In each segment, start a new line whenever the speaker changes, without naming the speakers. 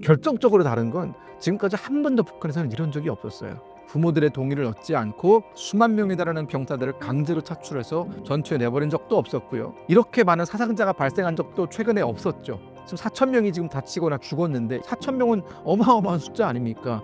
결정적으로 다른 건 지금까지 한 번도 북한에서는 이런 적이 없었어요. 부모들의 동의를 얻지 않고 수만 명에 달하는 병사들을 강제로 차출해서 전투에 내버린 적도 없었고요. 이렇게 많은 사상자가 발생한 적도 최근에 없었죠. 지금 4천 명이 지금 다치거나 죽었는데 4천 명은 어마어마한 숫자 아닙니까?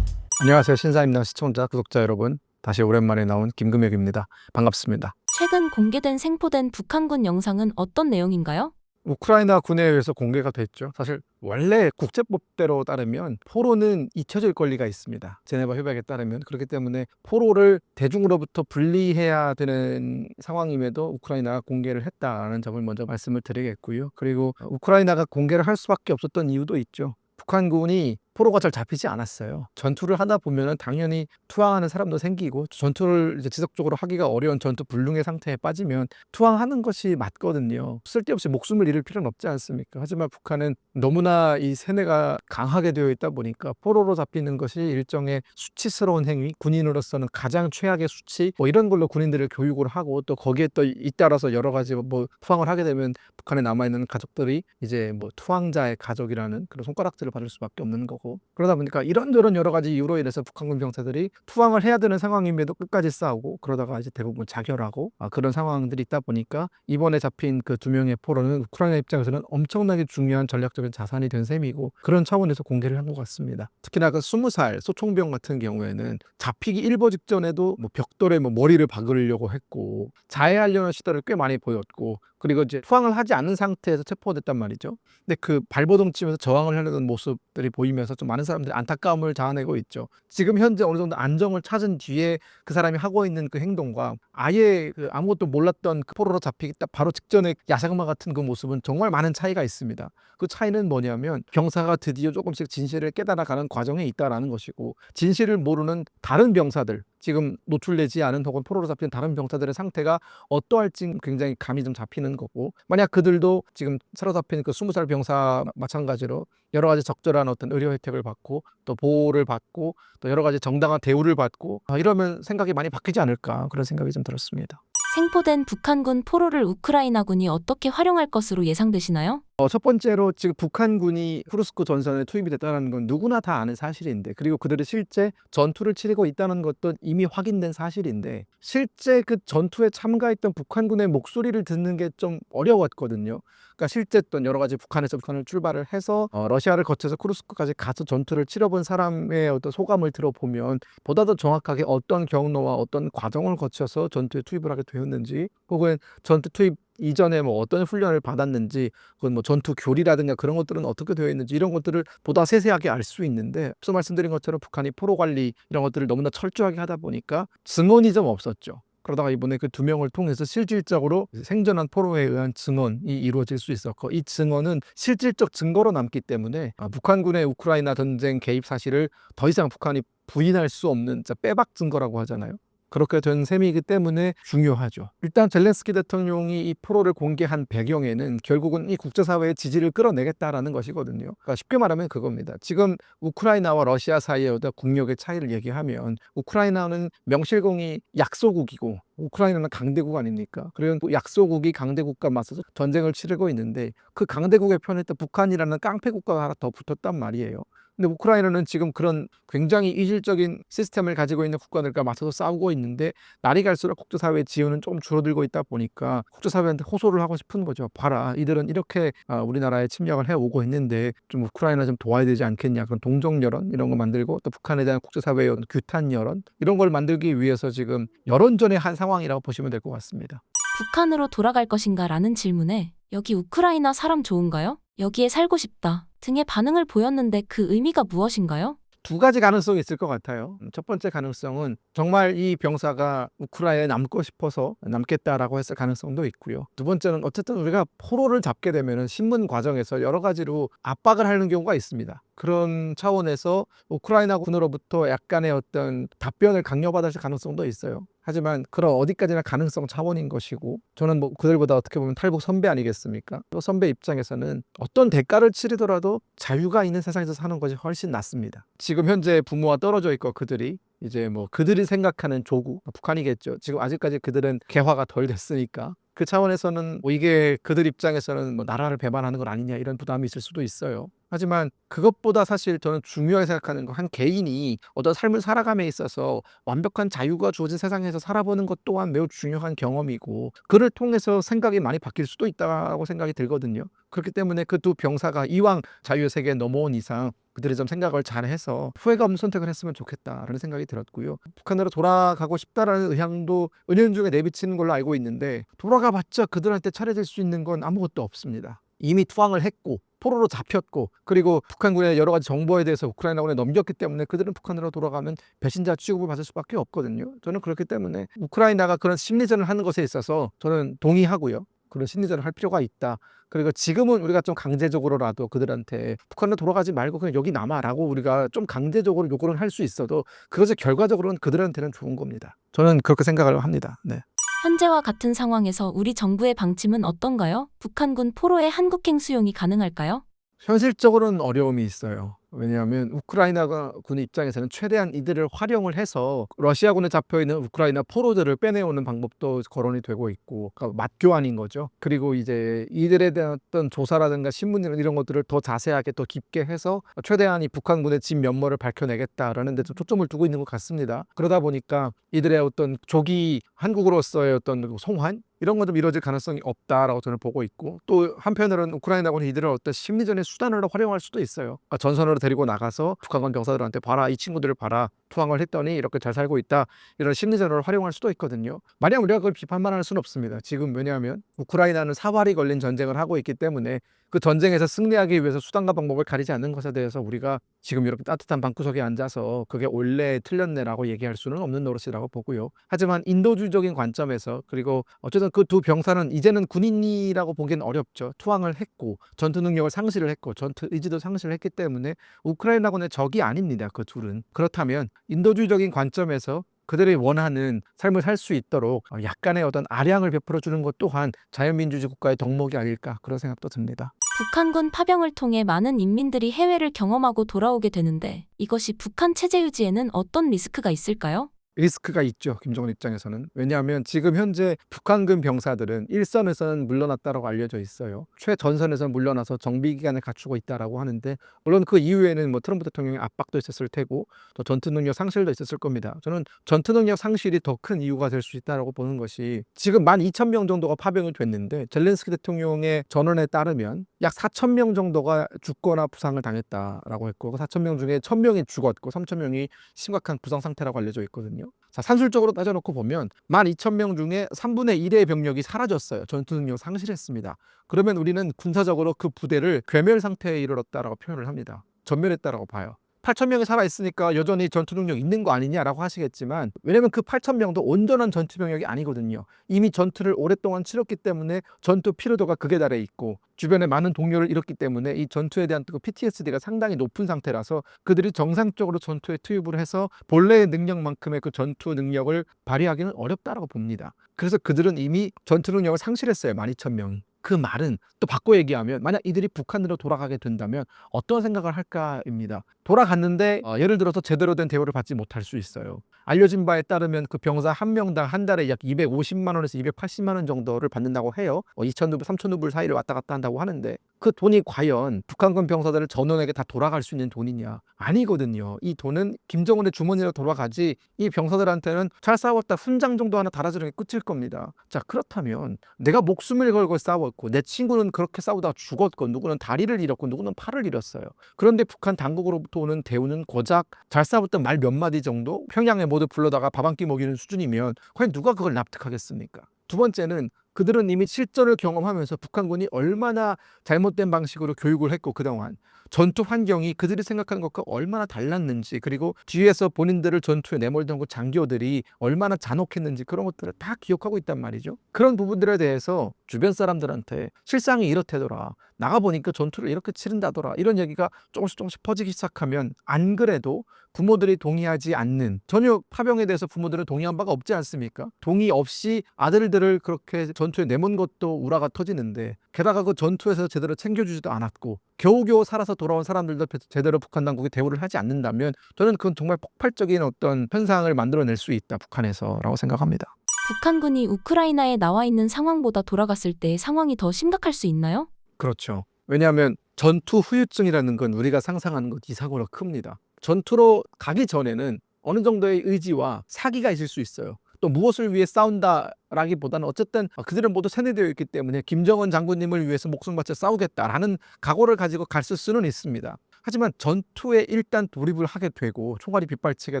안녕하세요. 신사임당 시청자, 구독자 여러분. 다시 오랜만에 나온 김금혁입니다. 반갑습니다.
최근 공개된 생포된 북한군 영상은 어떤 내용인가요?
우크라이나 군에 의해서 공개가 됐죠. 사실 원래 국제법대로 따르면 포로는 잊혀질 권리가 있습니다. 제네바 협약에 따르면. 그렇기 때문에 포로를 대중으로부터 분리해야 되는 상황임에도 우크라이나가 공개를 했다는 점을 먼저 말씀을 드리겠고요. 그리고 우크라이나가 공개를 할 수밖에 없었던 이유도 있죠. 북한군이 포로가 잘 잡히지 않았어요. 전투를 하다 보면 당연히 투항하는 사람도 생기고, 전투를 이제 지속적으로 하기가 어려운 전투 불능의 상태에 빠지면 투항하는 것이 맞거든요. 쓸데없이 목숨을 잃을 필요는 없지 않습니까? 하지만 북한은 너무나 이 세뇌가 강하게 되어 있다 보니까 포로로 잡히는 것이 일종의 수치스러운 행위, 군인으로서는 가장 최악의 수치, 이런 걸로 군인들을 교육을 하고, 또 거기에 또 잇따라서 여러 가지 투항을 하게 되면 북한에 남아있는 가족들이 이제 투항자의 가족이라는 그런 손가락질을 받을 수밖에 없는 거고, 그러다 보니까 이런저런 여러 가지 이유로 인해서 북한군 병사들이 투항을 해야 되는 상황임에도 끝까지 싸우고, 그러다가 이제 대부분 자결하고, 그런 상황들이 있다 보니까 이번에 잡힌 그 2명의 포로는 우크라이나 입장에서는 엄청나게 중요한 전략적인 자산이 된 셈이고, 그런 차원에서 공개를 한 것 같습니다. 특히나 그 20살 소총병 같은 경우에는 잡히기 일보 직전에도 벽돌에 머리를 박으려고 했고, 자해하려는 시도를 꽤 많이 보였고, 그리고 이제 투항을 하지 않은 상태에서 체포됐단 말이죠. 근데 그 발버둥 치면서 저항을 하려는 모습들이 보이면서 좀 많은 사람들이 안타까움을 자아내고 있죠. 지금 현재 어느 정도 안정을 찾은 뒤에 그 사람이 하고 있는 그 행동과 아예 그 아무것도 몰랐던 그 포로로 잡히기 딱 바로 직전의 야생마 같은 그 모습은 정말 많은 차이가 있습니다. 그 차이는 뭐냐면, 병사가 드디어 조금씩 진실을 깨달아가는 과정에 있다라는 것이고, 진실을 모르는 다른 병사들, 지금 노출되지 않은 혹은 포로로 잡힌 다른 병사들의 상태가 어떠할지 굉장히 감이 좀 잡히는 거고, 만약 그들도 지금 사로잡힌 그 20살 병사 마찬가지로 여러 가지 적절한 어떤 의료 혜택을 받고, 또 보호를 받고, 또 여러 가지 정당한 대우를 받고, 이러면 생각이 많이 바뀌지 않을까, 그런 생각이 좀 들었습니다.
생포된 북한군 포로를 우크라이나군이 어떻게 활용할 것으로 예상되시나요?
첫 번째로 지금 북한군이 후르스크 전선에 투입이 됐다는 건 누구나 다 아는 사실인데, 그리고 그들이 실제 전투를 치르고 있다는 것도 이미 확인된 사실인데, 실제 그 전투에 참가했던 북한군의 목소리를 듣는 게 좀 어려웠거든요. 그러니까 실제 또 여러 가지 북한에서 북한을 출발을 해서 러시아를 거쳐서 쿠르스크까지 가서 전투를 치러본 사람의 어떤 소감을 들어보면, 보다 더 정확하게 어떤 경로와 어떤 과정을 거쳐서 전투에 투입을 하게 되었는지, 혹은 전투 투입 이전에 어떤 훈련을 받았는지, 그건 전투 교리라든가 그런 것들은 어떻게 되어 있는지, 이런 것들을 보다 세세하게 알 수 있는데, 앞서 말씀드린 것처럼 북한이 포로 관리 이런 것들을 너무나 철저하게 하다 보니까 증언이 좀 없었죠. 그러다가 이번에 그 2명을 통해서 실질적으로 생존한 포로에 의한 증언이 이루어질 수 있었고, 이 증언은 실질적 증거로 남기 때문에 북한군의 우크라이나 전쟁 개입 사실을 더 이상 북한이 부인할 수 없는 빼박 증거라고 하잖아요. 그렇게 된 셈이기 때문에 중요하죠. 일단 젤렌스키 대통령이 이 포로를 공개한 배경에는 결국은 이 국제사회의 지지를 끌어내겠다라는 것이거든요. 그러니까 쉽게 말하면 그겁니다. 지금 우크라이나와 러시아 사이의 어떤 국력의 차이를 얘기하면, 우크라이나는 명실공히 약소국이고 우크라이나는 강대국 아닙니까? 그리고 약소국이 강대국과 맞서서 전쟁을 치르고 있는데, 그 강대국의 편에 또 북한이라는 깡패 국가가 하나 더 붙었단 말이에요. 근데 우크라이나는 지금 그런 굉장히 이질적인 시스템을 가지고 있는 국가들과 맞서서 싸우고 있는데, 날이 갈수록 국제사회의 지원은 조금 줄어들고 있다 보니까 국제사회한테 호소를 하고 싶은 거죠. 봐라, 이들은 이렇게 우리나라에 침략을 해오고 있는데 좀 우크라이나 좀 도와야 되지 않겠냐, 그런 동정 여론 이런 거 만들고, 또 북한에 대한 국제사회의 규탄 여론 이런 걸 만들기 위해서 지금 여론전의 한 상황이라고 보시면 될 것 같습니다.
북한으로 돌아갈 것인가 라는 질문에 여기 우크라이나 사람 좋은가요? 여기에 살고 싶다 등의 반응을 보였는데 그 의미가 무엇인가요?
두 가지 가능성이 있을 것 같아요. 첫 번째 가능성은 정말 이 병사가 우크라이나에 남고 싶어서 남겠다라고 했을 가능성도 있고요. 두 번째는 어쨌든 우리가 포로를 잡게 되면 신문 과정에서 여러 가지로 압박을 하는 경우가 있습니다. 그런 차원에서 우크라이나 군으로부터 약간의 어떤 답변을 강요받을 가능성도 있어요. 하지만 그런 어디까지나 가능성 차원인 것이고, 저는 그들보다 어떻게 보면 탈북 선배 아니겠습니까? 또 선배 입장에서는 어떤 대가를 치르더라도 자유가 있는 세상에서 사는 것이 훨씬 낫습니다. 지금 현재 부모와 떨어져 있고, 그들이 이제 그들이 생각하는 조국, 북한이겠죠. 지금 아직까지 그들은 개화가 덜 됐으니까 그 차원에서는 뭐 이게 그들 입장에서는 뭐 나라를 배반하는 건 아니냐 이런 부담이 있을 수도 있어요. 하지만 그것보다 사실 저는 중요하게 생각하는 건 한 개인이 어떤 삶을 살아감에 있어서 완벽한 자유가 주어진 세상에서 살아보는 것 또한 매우 중요한 경험이고 그를 통해서 생각이 많이 바뀔 수도 있다고 생각이 들거든요. 그렇기 때문에 그 두 병사가 이왕 자유의 세계에 넘어온 이상 그들이 좀 생각을 잘해서 후회가 없는 선택을 했으면 좋겠다라는 생각이 들었고요. 북한으로 돌아가고 싶다라는 의향도 은연중에 내비치는 걸로 알고 있는데 돌아가봤자 그들한테 차려질 수 있는 건 아무것도 없습니다. 이미 투항을 했고 포로로 잡혔고 그리고 북한군의 여러 가지 정보에 대해서 우크라이나군에 넘겼기 때문에 그들은 북한으로 돌아가면 배신자 취급을 받을 수밖에 없거든요. 저는 그렇기 때문에 우크라이나가 그런 심리전을 하는 것에 있어서 저는 동의하고요. 그런 심리전을 할 필요가 있다. 그리고 지금은 우리가 좀 강제적으로라도 그들한테 북한으로 돌아가지 말고 그냥 여기 남아라고 우리가 좀 강제적으로 요구를 할 수 있어도 그것이 결과적으로는 그들한테는 좋은 겁니다. 저는 그렇게 생각을 합니다. 네.
현재와 같은 상황에서 우리 정부의 방침은 어떤가요? 북한군 포로의 한국행 수용이 가능할까요?
현실적으로는 어려움이 있어요. 왜냐하면 우크라이나가 군 입장에서는 최대한 이들을 활용을 해서 러시아군에 잡혀있는 우크라이나 포로들을 빼내오는 방법도 거론이 되고 있고 그러니까 맞교환인 거죠. 그리고 이제 이들에 대한 어떤 조사라든가 신문 이런 것들을 더 자세하게 더 깊게 해서 최대한 이 북한군의 진 면모를 밝혀내겠다라는 데 좀 초점을 두고 있는 것 같습니다. 그러다 보니까 이들의 어떤 조기 한국으로서의 어떤 송환 이런 건 좀 이루어질 가능성이 없다라고 저는 보고 있고 또 한편으로는 우크라이나군이 이들을 어떤 심리전의 수단으로 활용할 수도 있어요. 그러니까 전선으로 데리고 나가서 북한군 병사들한테 봐라 이 친구들을 봐라 투항을 했더니 이렇게 잘 살고 있다 이런 심리전을 활용할 수도 있거든요. 만약 우리가 그걸 비판만 할 수는 없습니다. 지금 왜냐하면 우크라이나는 사활이 걸린 전쟁을 하고 있기 때문에 그 전쟁에서 승리하기 위해서 수단과 방법을 가리지 않는 것에 대해서 우리가 지금 이렇게 따뜻한 방구석에 앉아서 그게 옳네 틀렸네라고 얘기할 수는 없는 노릇이라고 보고요. 하지만 인도주의적인 관점에서 그리고 어쨌든 그 두 병사는 이제는 군인이라고 보기엔 어렵죠. 투항을 했고 전투 능력을 상실을 했고 전투 의지도 상실을 했기 때문에 우크라이나군의 적이 아닙니다. 그 둘은. 그렇다면 인도주의적인 관점에서 그들이 원하는 삶을 살 수 있도록 약간의 어떤 아량을 베풀어 주는 것 또한 자유민주주의 국가의 덕목이 아닐까 그런 생각도 듭니다.
북한군 파병을 통해 많은 인민들이 해외를 경험하고 돌아오게 되는데 이것이 북한 체제 유지에는 어떤 리스크가 있을까요?
리스크가 있죠. 김정은 입장에서는. 왜냐하면 지금 현재 북한군 병사들은 일선에서는 물러났다고 알려져 있어요. 최전선에서는 물러나서 정비기간을 갖추고 있다고 하는데 물론 그 이후에는 뭐 트럼프 대통령의 압박도 있었을 테고 또 전투 능력 상실도 있었을 겁니다. 저는 전투 능력 상실이 더 큰 이유가 될 수 있다고 보는 것이 지금 12,000명 정도가 파병이 됐는데 젤렌스키 대통령의 전언에 따르면 약 4,000명 정도가 죽거나 부상을 당했다라고 했고 그 4,000명 중에 1,000명이 죽었고 3,000명이 심각한 부상 상태라고 알려져 있거든요. 자, 산술적으로 따져놓고 보면 12,000명 중에 3분의 1의 병력이 사라졌어요. 전투 능력 상실했습니다. 그러면 우리는 군사적으로 그 부대를 괴멸 상태에 이르렀다라고 표현을 합니다. 전멸했다라고 봐요. 8,000명이 살아있으니까 여전히 전투 능력 있는 거 아니냐라고 하시겠지만 왜냐면 그 8,000명도 온전한 전투 병력이 아니거든요. 이미 전투를 오랫동안 치렀기 때문에 전투 피로도가 극에 달해 있고 주변에 많은 동료를 잃었기 때문에 이 전투에 대한 PTSD가 상당히 높은 상태라서 그들이 정상적으로 전투에 투입을 해서 본래의 능력만큼의 그 전투 능력을 발휘하기는 어렵다라고 봅니다. 그래서 그들은 이미 전투 능력을 상실했어요. 12,000명이. 그 말은 또 바꿔 얘기하면 만약 이들이 북한으로 돌아가게 된다면 어떤 생각을 할까입니다. 돌아갔는데 예를 들어서 제대로 된 대우를 받지 못할 수 있어요. 알려진 바에 따르면 그 병사 한 명당 한 달에 약 250만 원에서 280만 원 정도를 받는다고 해요. 2,000루블, 3,000루블 사이를 왔다 갔다 한다고 하는데 그 돈이 과연 북한군 병사들을 전원에게 다 돌아갈 수 있는 돈이냐? 아니거든요. 이 돈은 김정은의 주머니로 돌아가지 이 병사들한테는 잘 싸웠다 훈장 정도 하나 달아주는 게 끝일 겁니다. 자, 그렇다면 내가 목숨을 걸고 싸웠고 내 친구는 그렇게 싸우다가 죽었고 누구는 다리를 잃었고 누구는 팔을 잃었어요. 그런데 북한 당국으로부터 오는 대우는 고작 잘 싸웠던 말 몇 마디 정도 평양에 모두 불러다가 밥 한 끼 먹이는 수준이면 과연 누가 그걸 납득하겠습니까? 두 번째는 그들은 이미 실전을 경험하면서 북한군이 얼마나 잘못된 방식으로 교육을 했고 그동안 전투 환경이 그들이 생각하는 것과 얼마나 달랐는지 그리고 뒤에서 본인들을 전투에 내몰던 그 장교들이 얼마나 잔혹했는지 그런 것들을 다 기억하고 있단 말이죠. 그런 부분들에 대해서 주변 사람들한테 실상이 이렇대더라. 나가보니까 전투를 이렇게 치른다더라. 이런 얘기가 조금씩 퍼지기 시작하면 안 그래도 부모들이 동의하지 않는 전혀 파병에 대해서 부모들은 동의한 바가 없지 않습니까? 동의 없이 아들들을 그렇게 전투에 내몬 것도 우라가 터지는데 게다가 그 전투에서 제대로 챙겨주지도 않았고 겨우겨우 살아서 돌아온 사람들도 제대로 북한 당국이 대우를 하지 않는다면 저는 그건 정말 폭발적인 어떤 현상을 만들어낼 수 있다 북한에서라고 생각합니다.
북한군이 우크라이나에 나와 있는 상황보다 돌아갔을 때 상황이 더 심각할 수 있나요?
그렇죠. 왜냐하면 전투 후유증이라는 건 우리가 상상하는 것 이상으로 큽니다. 전투로 가기 전에는 어느 정도의 의지와 사기가 있을 수 있어요. 또 무엇을 위해 싸운다라기보다는 어쨌든 그들은 모두 세뇌되어 있기 때문에 김정은 장군님을 위해서 목숨 바쳐 싸우겠다라는 각오를 가지고 갔을 수는 있습니다. 하지만 전투에 일단 돌입을 하게 되고 총알이 빗발치게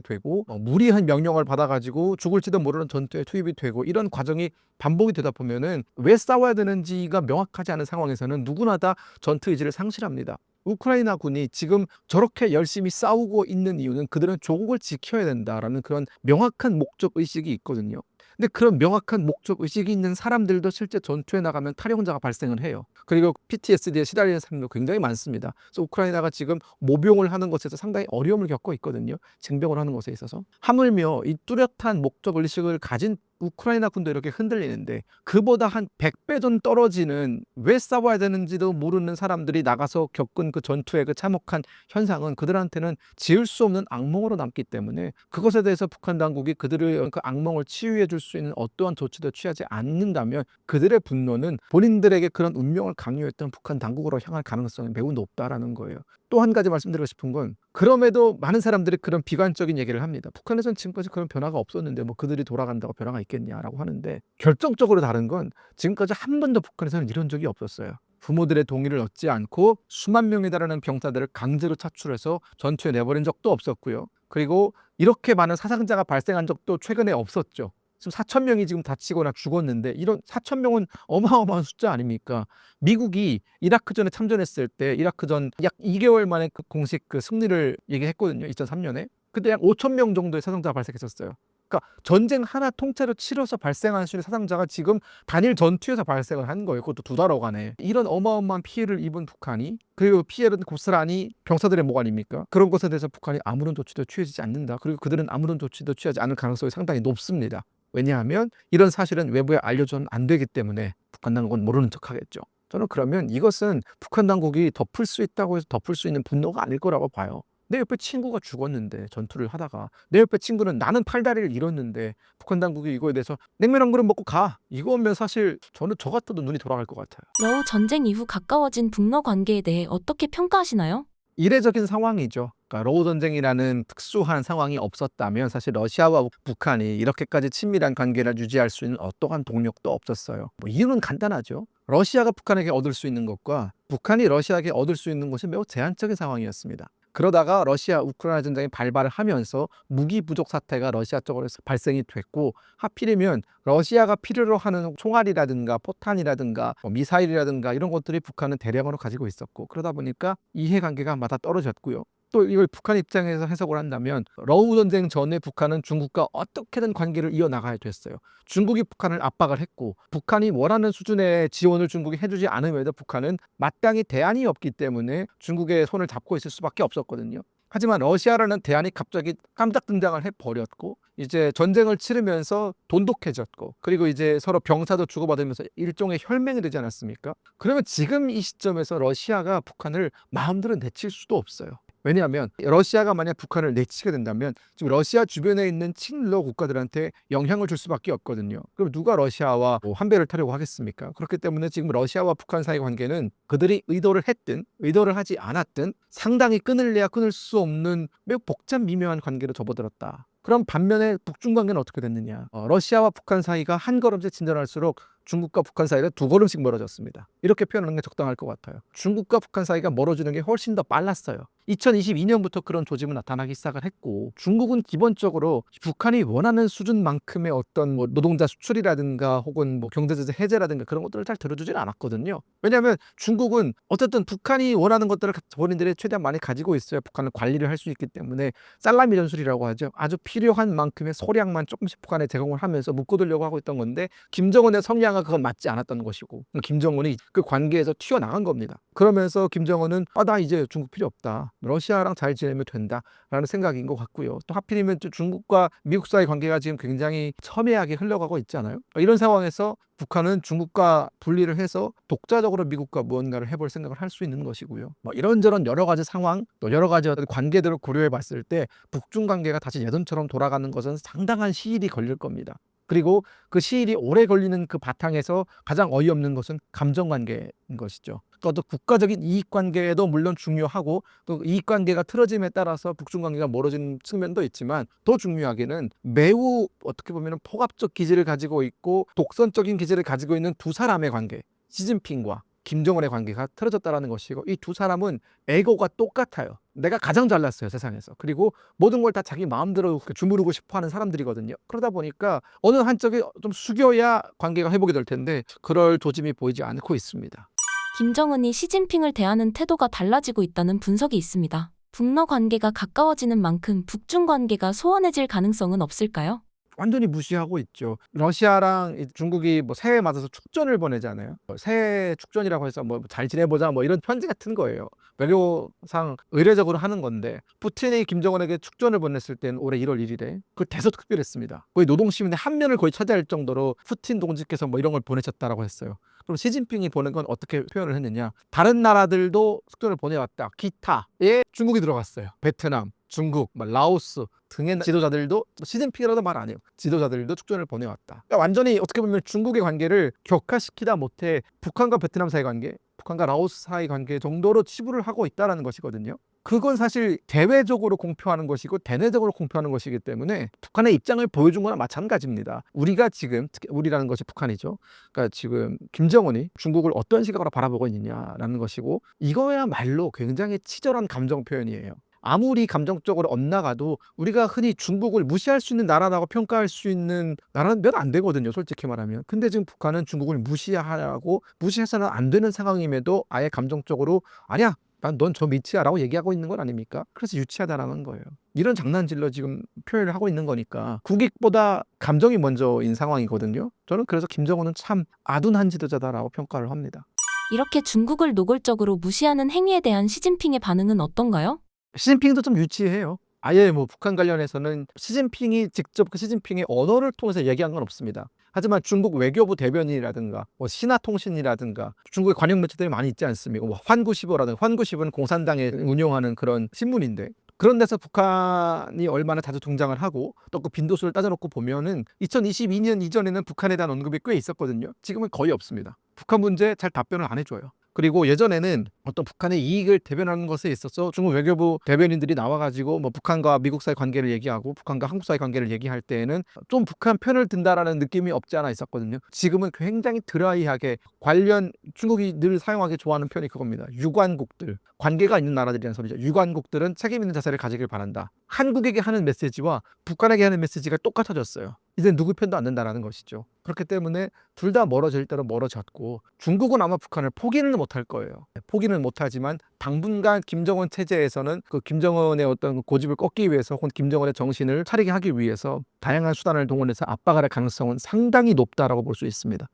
되고 무리한 명령을 받아가지고 죽을지도 모르는 전투에 투입이 되고 이런 과정이 반복이 되다 보면은 왜 싸워야 되는지가 명확하지 않은 상황에서는 누구나 다 전투 의지를 상실합니다. 우크라이나 군이 지금 저렇게 열심히 싸우고 있는 이유는 그들은 조국을 지켜야 된다라는 그런 명확한 목적 의식이 있거든요. 근데 그런 명확한 목적 의식이 있는 사람들도 실제 전투에 나가면 탈영자가 발생을 해요. 그리고 PTSD에 시달리는 사람도 굉장히 많습니다. 그래서 우크라이나가 지금 모병을 하는 것에서 상당히 어려움을 겪고 있거든요. 징병을 하는 것에 있어서. 하물며 이 뚜렷한 목적 의식을 가진 우크라이나 군도 이렇게 흔들리는데 그보다 한 100배 전 떨어지는 왜 싸워야 되는지도 모르는 사람들이 나가서 겪은 그 전투의 그 참혹한 현상은 그들한테는 지을 수 없는 악몽으로 남기 때문에 그것에 대해서 북한 당국이 그들의 그 악몽을 치유해 줄 수 있는 어떠한 조치도 취하지 않는다면 그들의 분노는 본인들에게 그런 운명을 강요했던 북한 당국으로 향할 가능성이 매우 높다라는 거예요. 또 한 가지 말씀드리고 싶은 건 그럼에도 많은 사람들이 그런 비관적인 얘기를 합니다. 북한에서는 지금까지 그런 변화가 없었는데 뭐 그들이 돌아간다고 변화가 있겠냐라고 하는데 결정적으로 다른 건 지금까지 한 번도 북한에서는 이런 적이 없었어요. 부모들의 동의를 얻지 않고 수만 명에 달하는 병사들을 강제로 차출해서 전투에 내버린 적도 없었고요. 그리고 이렇게 많은 사상자가 발생한 적도 최근에 없었죠. 지금 4천 명이 지금 다치거나 죽었는데 이런 4천 명은 어마어마한 숫자 아닙니까? 미국이 이라크전에 참전했을 때 이라크전 약 2개월 만에 그 공식 그 승리를 얘기했거든요. 2003년에. 그때 약 5천 명 정도의 사상자가 발생했었어요. 그러니까 전쟁 하나 통째로 치러서 발생한 수의 사상자가 지금 단일 전투에서 발생을 한 거예요. 그것도 2달여간에. 이런 어마어마한 피해를 입은 북한이 그리고 피해는 고스란히 병사들의 목 아닙니까? 그런 것에 대해서 북한이 아무런 조치도 취해지지 않는다. 그리고 그들은 아무런 조치도 취하지 않을 가능성이 상당히 높습니다. 왜냐하면 이런 사실은 외부에 알려줘는 안 되기 때문에 북한 당국은 모르는 척하겠죠. 저는 그러면 이것은 북한 당국이 덮을 수 있다고 해서 덮을 수 있는 분노가 아닐 거라고 봐요. 내 옆에 친구가 죽었는데 전투를 하다가 내 옆에 친구는 나는 팔다리를 잃었는데 북한 당국이 이거에 대해서 냉면 한 그릇 먹고 가. 이거면 사실 저는 저 같아도 눈이 돌아갈 것 같아요.
러우 전쟁 이후 가까워진 북러 관계에 대해 어떻게 평가하시나요?
이례적인 상황이죠. 그러니까 러우 전쟁이라는 특수한 상황이 없었다면 사실 러시아와 북한이 이렇게까지 친밀한 관계를 유지할 수 있는 어떠한 동력도 없었어요. 뭐 이유는 간단하죠. 러시아가 북한에게 얻을 수 있는 것과 북한이 러시아에게 얻을 수 있는 것이 매우 제한적인 상황이었습니다. 그러다가 러시아 우크라이나 전쟁이 발발을 하면서 무기 부족 사태가 러시아 쪽으로 발생이 됐고 하필이면 러시아가 필요로 하는 총알이라든가 포탄이라든가 미사일이라든가 이런 것들이 북한은 대량으로 가지고 있었고 그러다 보니까 이해관계가 맞아 떨어졌고요. 또 이걸 북한 입장에서 해석을 한다면 러우 전쟁 전에 북한은 중국과 어떻게든 관계를 이어나가야 됐어요. 중국이 북한을 압박을 했고 북한이 원하는 수준의 지원을 중국이 해주지 않음에도 북한은 마땅히 대안이 없기 때문에 중국의 손을 잡고 있을 수밖에 없었거든요. 하지만 러시아라는 대안이 갑자기 깜짝 등장을 해버렸고 이제 전쟁을 치르면서 돈독해졌고 그리고 이제 서로 병사도 주고받으면서 일종의 혈맹이 되지 않았습니까? 그러면 지금 이 시점에서 러시아가 북한을 마음대로 내칠 수도 없어요. 왜냐하면 러시아가 만약 북한을 내치게 된다면 지금 러시아 주변에 있는 친러 국가들한테 영향을 줄 수밖에 없거든요. 그럼 누가 러시아와 한배를 타려고 하겠습니까? 그렇기 때문에 지금 러시아와 북한 사이 관계는 그들이 의도를 했든 의도를 하지 않았든 상당히 끊을래야 끊을 수 없는 매우 복잡 미묘한 관계로 접어들었다. 그럼 반면에 북중 관계는 어떻게 됐느냐? 러시아와 북한 사이가 한 걸음씩 진전할수록 중국과 북한 사이는 2걸음씩 멀어졌습니다. 이렇게 표현하는 게 적당할 것 같아요. 중국과 북한 사이가 멀어지는 게 훨씬 더 빨랐어요. 2022년부터 그런 조짐은 나타나기 시작을 했고 중국은 기본적으로 북한이 원하는 수준만큼의 어떤 노동자 수출이라든가 혹은 경제제재 해제라든가 그런 것들을 잘 들어주질 않았거든요. 왜냐하면 중국은 어쨌든 북한이 원하는 것들을 본인들이 최대한 많이 가지고 있어야 북한을 관리를 할 수 있기 때문에 살라미 전술이라고 하죠. 아주 필요한 만큼의 소량만 조금씩 북한에 제공을 하면서 묶어두려고 하고 있던 건데 김정은의 성향과 그건 맞지 않았던 것이고 김정은이 그 관계에서 튀어나간 겁니다. 그러면서 김정은은 나 이제 중국 필요 없다. 러시아랑 잘 지내면 된다라는 생각인 것 같고요. 또 하필이면 중국과 미국 사이 관계가 지금 굉장히 첨예하게 흘러가고 있잖아요. 이런 상황에서 북한은 중국과 분리를 해서 독자적으로 미국과 무언가를 해볼 생각을 할 수 있는 것이고요. 이런저런 여러 가지 상황, 또 여러 가지 관계들을 고려해 봤을 때 북중 관계가 다시 예전처럼 돌아가는 것은 상당한 시일이 걸릴 겁니다. 그리고 그 시일이 오래 걸리는 그 바탕에서 가장 어이없는 것은 감정관계인 것이죠. 또 국가적인 이익관계도 물론 중요하고 또 이익관계가 틀어짐에 따라서 북중관계가 멀어지는 측면도 있지만 더 중요하게는 매우 어떻게 보면 폭압적 기질을 가지고 있고 독선적인 기질을 가지고 있는 두 사람의 관계, 시진핑과 김정은의 관계가 틀어졌다라는 것이고 이 두 사람은 에고가 똑같아요. 내가 가장 잘났어요, 세상에서. 그리고 모든 걸 다 자기 마음대로 주무르고 싶어하는 사람들이거든요. 그러다 보니까 어느 한쪽이 좀 숙여야 관계가 회복이 될 텐데 그럴 조짐이 보이지 않고 있습니다.
김정은이 시진핑을 대하는 태도가 달라지고 있다는 분석이 있습니다. 북러 관계가 가까워지는 만큼 북중 관계가 소원해질 가능성은 없을까요?
완전히 무시하고 있죠. 러시아랑 중국이 뭐 새해 맞아서 축전을 보내잖아요. 새해 축전이라고 해서 뭐 잘 지내보자 뭐 이런 편지 같은 거예요. 외교상 의례적으로 하는 건데 푸틴이 김정은에게 축전을 보냈을 때는 올해 1월 1일에 그 대서특필했습니다. 거의 노동시민의 한 면을 거의 차지할 정도로 푸틴 동지께서 뭐 이런 걸 보내셨다라고 했어요. 그럼 시진핑이 보낸 건 어떻게 표현을 했느냐? 다른 나라들도 축전을 보내왔다. 기타에 중국이 들어갔어요. 베트남, 중국, 라오스 등의 지도자들도 시진핑이라도 말 안 해요. 지도자들도 축전을 보내왔다. 그러니까 완전히 어떻게 보면 중국의 관계를 격화시키다 못해 북한과 베트남 사이 관계, 북한과 라오스 사이 관계 정도로 치부를 하고 있다는 것이거든요. 그건 사실 대외적으로 공표하는 것이고 대내적으로 공표하는 것이기 때문에 북한의 입장을 보여준 거나 마찬가지입니다. 우리가 지금, 특히 우리라는 것이 북한이죠. 그러니까 지금 김정은이 중국을 어떤 시각으로 바라보고 있느냐라는 것이고 이거야말로 굉장히 치절한 감정 표현이에요. 아무리 감정적으로 엇나가도 우리가 흔히 중국을 무시할 수 있는 나라라고 평가할 수 있는 나라는 몇 안 되거든요, 솔직히 말하면. 근데 지금 북한은 중국을 무시하고 무시해서는 안 되는 상황임에도 아예 감정적으로 아니야, 난 넌 저 밑이야 라고 얘기하고 있는 건 아닙니까? 그래서 유치하다라는 거예요. 이런 장난질로 지금 표현을 하고 있는 거니까 국익보다 감정이 먼저인 상황이거든요. 저는 그래서 김정은은 참 아둔한 지도자다라고 평가를 합니다.
이렇게 중국을 노골적으로 무시하는 행위에 대한 시진핑의 반응은 어떤가요?
시진핑도 좀 유치해요. 아예 뭐 북한 관련해서는 시진핑이 직접 그 시진핑의 언어를 통해서 얘기한 건 없습니다. 하지만 중국 외교부 대변인이라든가 뭐 신화통신이라든가 중국의 관영 매체들이 많이 있지 않습니까? 뭐 환구시보라든가 환구시보는 공산당에 운영하는 그런 신문인데 그런 데서 북한이 얼마나 자주 등장을 하고 또 그 빈도수를 따져놓고 보면은 2022년 이전에는 북한에 대한 언급이 꽤 있었거든요. 지금은 거의 없습니다. 북한 문제 잘 답변을 안 해줘요. 그리고 예전에는 어떤 북한의 이익을 대변하는 것에 있어서 중국 외교부 대변인들이 나와가지고 뭐 북한과 미국 사이 관계를 얘기하고 북한과 한국 사이 관계를 얘기할 때에는 좀 북한 편을 든다라는 느낌이 없지 않아 있었거든요. 지금은 굉장히 드라이하게 관련 중국이 늘 사용하기 좋아하는 편이 그겁니다. 유관국들, 관계가 있는 나라들이라는 소리죠. 유관국들은 책임 있는 자세를 가지길 바란다. 한국에게 하는 메시지와 북한에게 하는 메시지가 똑같아졌어요. 이제 누구 편도 안 된다라는 것이죠. 그렇기 때문에 둘 다 멀어질 대로 멀어졌고 중국은 아마 북한을 포기는 못할 거예요. 포기는 못하지만 당분간 김정은 체제에서는 그 김정은의 어떤 고집을 꺾기 위해서 혹은 김정은의 정신을 차리게 하기 위해서 다양한 수단을 동원해서 압박할 가능성은 상당히 높다라고 볼 수 있습니다.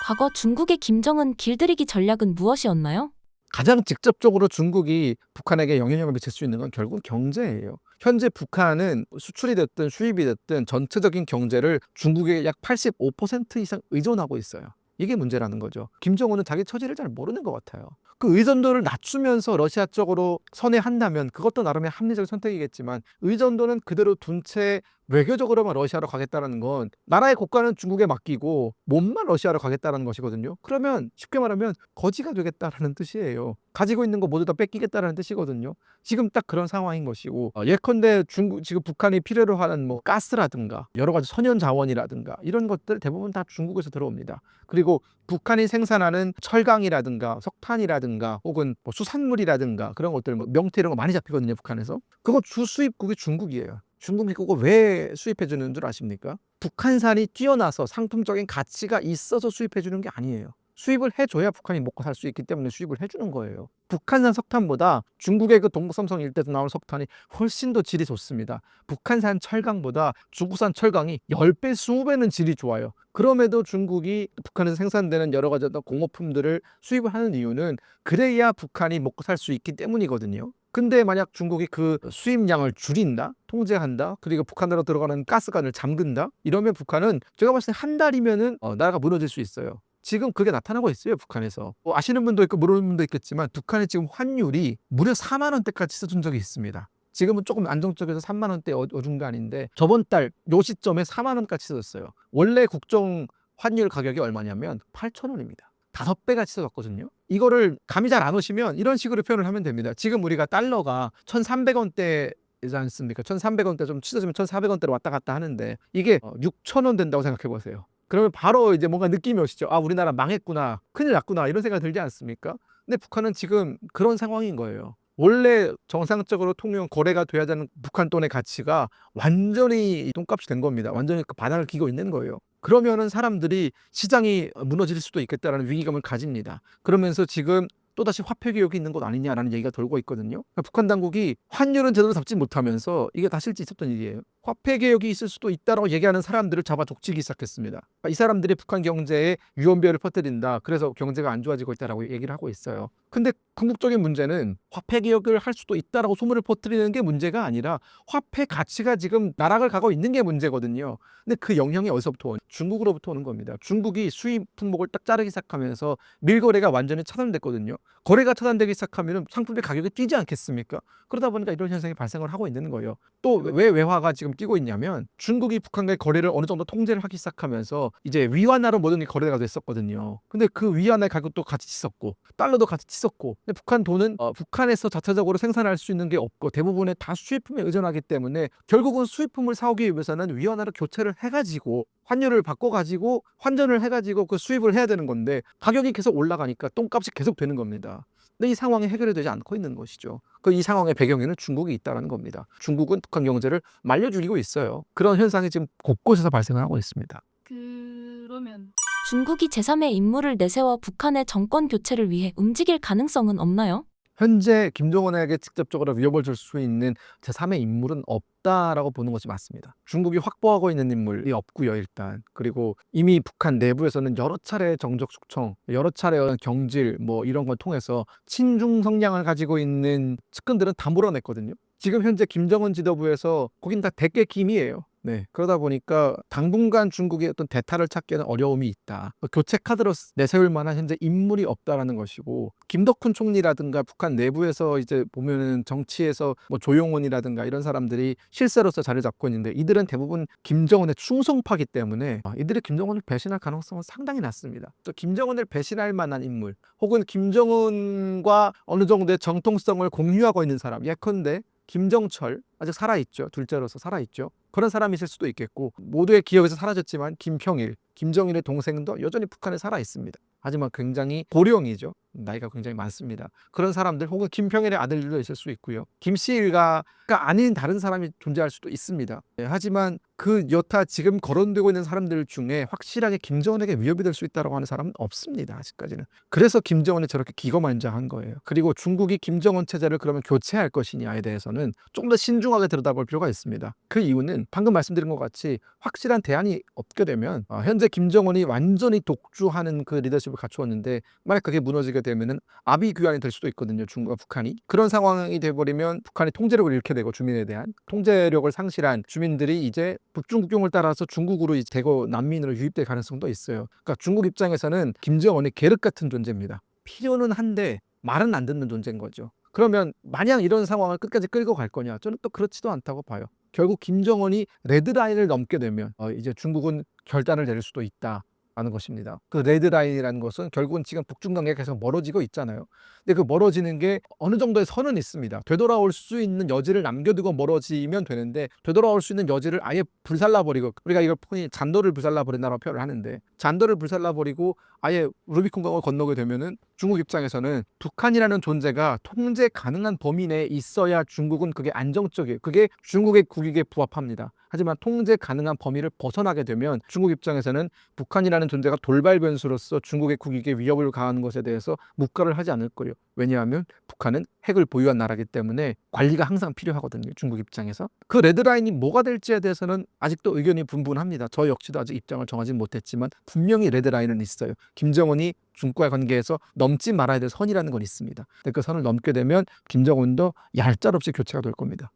과거 중국의 김정은 길들이기 전략은 무엇이었나요?
가장 직접적으로 중국이 북한에게 영향력을 미칠 수 있는 건 결국 경제예요. 현재 북한은 수출이 됐든 수입이 됐든 전체적인 경제를 중국에 약 85% 이상 의존하고 있어요. 이게 문제라는 거죠. 김정은은 자기 처지를 잘 모르는 것 같아요. 그 의존도를 낮추면서 러시아 쪽으로 선회한다면 그것도 나름의 합리적 선택이겠지만 의존도는 그대로 둔 채 외교적으로만 러시아로 가겠다는 건 나라의 국가는 중국에 맡기고 몸만 러시아로 가겠다는 것이거든요. 그러면 쉽게 말하면 거지가 되겠다라는 뜻이에요. 가지고 있는 거 모두 다 뺏기겠다라는 뜻이거든요. 지금 딱 그런 상황인 것이고 예컨대 중국 지금 북한이 필요로 하는 뭐 가스라든가 여러 가지 선연 자원이라든가 이런 것들 대부분 다 중국에서 들어옵니다. 그리고 북한이 생산하는 철강이라든가 석탄이라든가 혹은 뭐 수산물이라든가 그런 것들 뭐 명태 이런 거 많이 잡히거든요. 북한에서 그거 주 수입국이 중국이에요. 중국이 그거 왜 수입해 주는 줄 아십니까? 북한산이 뛰어나서 상품적인 가치가 있어서 수입해 주는 게 아니에요. 수입을 해줘야 북한이 먹고 살 수 있기 때문에 수입을 해주는 거예요. 북한산 석탄보다 중국의 그 동북섬성 일대에서 나오는 석탄이 훨씬 더 질이 좋습니다. 북한산 철강보다 중국산 철강이 10배, 20배는 질이 좋아요. 그럼에도 중국이 북한에서 생산되는 여러 가지 공업품들을 수입을 하는 이유는 그래야 북한이 먹고 살 수 있기 때문이거든요. 근데 만약 중국이 그 수입량을 줄인다, 통제한다, 그리고 북한으로 들어가는 가스관을 잠근다, 이러면 북한은 제가 봤을 때 한 달이면은 나라가 무너질 수 있어요. 지금 그게 나타나고 있어요, 북한에서. 아시는 분도 있고 모르는 분도 있겠지만 북한의 지금 환율이 무려 4만 원대까지 치솟은 적이 있습니다. 지금은 조금 안정적에서 3만 원대 어중간인데 저번 달 요 시점에 4만 원까지 치솟았어요. 원래 국정 환율 가격이 얼마냐면 8천 원입니다. 5배가 치솟았거든요. 이거를 감이 잘 안 오시면 이런 식으로 표현을 하면 됩니다. 지금 우리가 달러가 1,300원대이지 않습니까? 1,300원대 좀 치솟으면 1,400원대로 왔다 갔다 하는데 이게 6천 원 된다고 생각해 보세요. 그러면 바로 이제 뭔가 느낌이 오시죠. 아, 우리나라 망했구나. 큰일 났구나. 이런 생각이 들지 않습니까? 근데 북한은 지금 그런 상황인 거예요. 원래 정상적으로 통용 거래가 돼야 되는 북한 돈의 가치가 완전히 똥값이 된 겁니다. 완전히 그 바닥을 기고 있는 거예요. 그러면은 사람들이 시장이 무너질 수도 있겠다라는 위기감을 가집니다. 그러면서 지금 또다시 화폐 개혁이 있는 것 아니냐라는 얘기가 돌고 있거든요. 그러니까 북한 당국이 환율은 제대로 잡지 못하면서 이게 다 실제 있었던 일이에요. 화폐 개혁이 있을 수도 있다라고 얘기하는 사람들을 잡아 족치기 시작했습니다. 그러니까 이 사람들이 북한 경제에 유언비어를 퍼뜨린다. 그래서 경제가 안 좋아지고 있다라고 얘기를 하고 있어요. 근데 궁극적인 문제는 화폐 개혁을 할 수도 있다라고 소문을 퍼뜨리는 게 문제가 아니라 화폐 가치가 지금 나락을 가고 있는 게 문제거든요. 근데 그 영향이 어디서부터 오냐? 중국으로부터 오는 겁니다. 중국이 수입 품목을 딱 자르기 시작하면서 밀거래가 완전히 차단됐거든요. 거래가 차단되기 시작하면 상품의 가격이 뛰지 않겠습니까? 그러다 보니까 이런 현상이 발생을 하고 있는 거예요. 또 왜 외화가 지금 뛰고 있냐면 중국이 북한과의 거래를 어느 정도 통제를 하기 시작하면서 이제 위안화로 모든 게 거래가 됐었거든요. 근데 그 위안화의 가격도 같이 치솟고 달러도 같이 치솟고 근데 북한 돈은 북한에서 자체적으로 생산할 수 있는 게 없고 대부분의 다 수입품에 의존하기 때문에 결국은 수입품을 사오기 위해서는 위안화로 교체를 해가지고 환율을 바꿔가지고 환전을 해가지고 그 수입을 해야 되는 건데 가격이 계속 올라가니까 똥값이 계속 되는 겁니다. 근데 이 상황이 해결이 되지 않고 있는 것이죠. 이 상황의 배경에는 중국이 있다는 겁니다. 중국은 북한 경제를 말려 죽이고 있어요. 그런 현상이 지금 곳곳에서 발생을 하고 있습니다.
그러면
중국이 제3의 인물을 내세워 북한의 정권 교체를 위해 움직일 가능성은 없나요?
현재 김정은에게 직접적으로 위협을 줄 수 있는 제3의 인물은 없다라고 보는 것이 맞습니다. 중국이 확보하고 있는 인물이 없고요, 일단. 그리고 이미 북한 내부에서는 여러 차례 정적 숙청, 여러 차례 경질 뭐 이런 걸 통해서 친중 성향을 가지고 있는 측근들은 다 몰아냈거든요. 지금 현재 김정은 지도부에서 거긴 다 대개 김이에요. 네, 그러다 보니까 당분간 중국의 어떤 대타를 찾기에는 어려움이 있다. 교체 카드로 내세울 만한 현재 인물이 없다라는 것이고 김덕훈 총리라든가 북한 내부에서 이제 보면은 정치에서 뭐 조용훈이라든가 이런 사람들이 실세로서 자리를 잡고 있는데 이들은 대부분 김정은의 충성파기 때문에 이들이 김정은을 배신할 가능성은 상당히 낮습니다. 또 김정은을 배신할 만한 인물 혹은 김정은과 어느 정도의 정통성을 공유하고 있는 사람 예컨대 김정철 아직 살아있죠. 둘째로서 살아있죠. 그런 사람이 있을 수도 있겠고 모두의 기억에서 사라졌지만 김평일, 김정일의 동생도 여전히 북한에 살아있습니다. 하지만 굉장히 고령이죠. 나이가 굉장히 많습니다. 그런 사람들 혹은 김평일의 아들들도 있을 수 있고요. 김씨 일가가 아닌 다른 사람이 존재할 수도 있습니다. 하지만 그 여타 지금 거론되고 있는 사람들 중에 확실하게 김정은에게 위협이 될 수 있다고 하는 사람은 없습니다. 아직까지는. 그래서 김정은이 저렇게 기거만장한 거예요. 그리고 중국이 김정은 체제를 그러면 교체할 것이냐에 대해서는 좀 더 신중하게 들여다볼 필요가 있습니다. 그 이유는 방금 말씀드린 것 같이 확실한 대안이 없게 되면 현재 김정은이 완전히 독주하는 그 리더십을 갖추었는데 만약 그게 무너지게 되면은 아비규환이 될 수도 있거든요. 중국과 북한이. 그런 상황이 돼버리면 북한이 통제력을 잃게 되고 주민에 대한 통제력을 상실한 주민들이 이제 북중국경을 따라서 중국으로 대거 난민으로 유입될 가능성도 있어요. 그러니까 중국 입장에서는 김정은이 계륵 같은 존재입니다. 필요는 한데 말은 안 듣는 존재인 거죠. 그러면 마냥 이런 상황을 끝까지 끌고 갈 거냐? 저는 또 그렇지도 않다고 봐요. 결국 김정은이 레드라인을 넘게 되면 이제 중국은 결단을 내릴 수도 있다라는 것입니다. 그 레드라인이라는 것은 결국은 지금 북중 관계가 계속 멀어지고 있잖아요. 근데 그 멀어지는 게 어느 정도의 선은 있습니다. 되돌아올 수 있는 여지를 남겨두고 멀어지면 되는데 되돌아올 수 있는 여지를 아예 불살라버리고 우리가 이걸 흔히 잔도를 불살라버린다라고 표현을 하는데 잔도를 불살라버리고 아예 루비콘강을 건너게 되면은 중국 입장에서는 북한이라는 존재가 통제 가능한 범위 내에 있어야 중국은 그게 안정적이에요. 그게 중국의 국익에 부합합니다. 하지만 통제 가능한 범위를 벗어나게 되면 중국 입장에서는 북한이라는 존재가 돌발 변수로서 중국의 국익에 위협을 가하는 것에 대해서 묵과를 하지 않을 거예요. 왜냐하면 북한은 핵을 보유한 나라이기 때문에 관리가 항상 필요하거든요. 중국 입장에서. 그 레드라인이 뭐가 될지에 대해서는 아직도 의견이 분분합니다. 저 역시도 아직 입장을 정하지 못했지만 분명히 레드라인은 있어요. 김정은이 중국과의 관계에서 넘지 말아야 될 선이라는 건 있습니다. 근데 그 선을 넘게 되면 김정은도 얄짤없이 교체가 될 겁니다.